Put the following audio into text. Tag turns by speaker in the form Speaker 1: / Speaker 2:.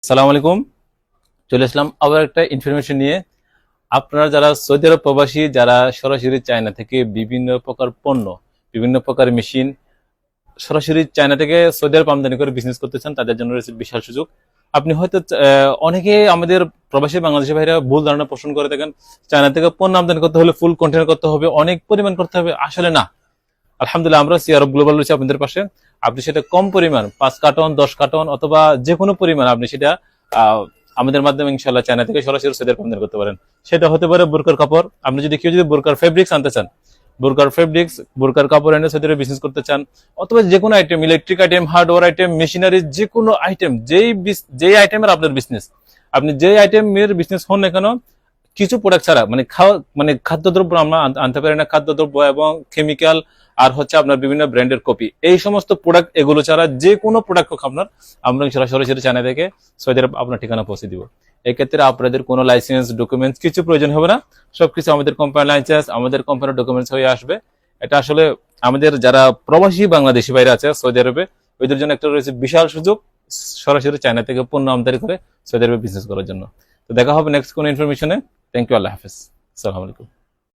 Speaker 1: সালাম আলাইকুম। চলে আসলাম আবার একটা ইনফরমেশন নিয়ে। আপনারা যারা সৌদি আরব প্রবাসী, যারা সরাসরি চায়না থেকে বিভিন্ন প্রকার পণ্য, বিভিন্ন প্রকার মেশিন সরাসরি চায়না থেকে সৌদি আরব আমদানি করে বিজনেস করতে চান, তাদের জন্য রয়েছে বিশাল সুযোগ। আপনি হয়তো অনেকে আমাদের প্রবাসী বাংলাদেশি ভাইরা ভুল ধারণা পোষণ করে থাকেন, চায়না থেকে পণ্য আমদানি করতে হলে ফুল কন্টেনার করতে হবে, অনেক পরিমাণ করতে হবে। আসলে না, আলহামদুলিল্লাহ আমরা সি আরব গ্লোবাল রয়েছে আপনাদের পাশে। আপনি সেটা কম পরিমাণ 5 কার্টন 10 কার্টন অথবা যে কোনো পরিমাণ আপনি সেটা আহ, আমাদের মাধ্যমে ইনশাল্লাহ চায়না থেকে সরাসরি সৌদি আরব আমদানি করতে পারেন। সেটা হতে পারে বোরকার কাপড়। আপনি যদি কেউ যদি বোরকার ফেব্রিক্স আনতে চান, বোরকার ফেব্রিক্স, বোরকার কাপড় এনে সৌদি আরবে বিজনেস করতে চান, অথবা যে কোনো item, electric item, hardware item, machinery, যে কোনো আইটেম, যেই আইটেমের আপনার বিজনেস, আপনি যেই আইটেমের বিজনেস হন না কেন, কিছু প্রোডাক্ট ছাড়া মানে খাওয়া মানে খাদ্যদ্রব্য আমরা আনতে পারি না, খাদ্যদ্রব্য এবং কেমিক্যাল আর হচ্ছে আপনার বিভিন্ন ব্র্যান্ডের কপি, এই সমস্ত প্রোডাক্ট এগুলো ছাড়া যে কোনো প্রোডাক্ট হোক আপনার, আমরা সরাসরি চায়না থেকে সৌদি আরব আপনার ঠিকানা পৌঁছে দিব। এক্ষেত্রে আপনাদের কোনো লাইসেন্স ডকুমেন্টস কিছু প্রয়োজন হবে না, সবকিছু আমাদের কোম্পানির লাইসেন্স, আমাদের কোম্পানির ডকুমেন্টস হয়ে আসবে। এটা আসলে আমাদের যারা প্রবাসী বাংলাদেশি বাইরে আছে সৌদি আরবে, ওইদের জন্য একটা রয়েছে বিশাল সুযোগ, সরাসরি চায়না থেকে পণ্য আমদানি করে সৌদি আরবে বিজনেস করার জন্য। তো দেখা হবে নেক্সট কোনো ইনফরমেশনে। থ্যাংক ইউ, আল্লাহ হাফেজ, আসসালামু আলাইকুম।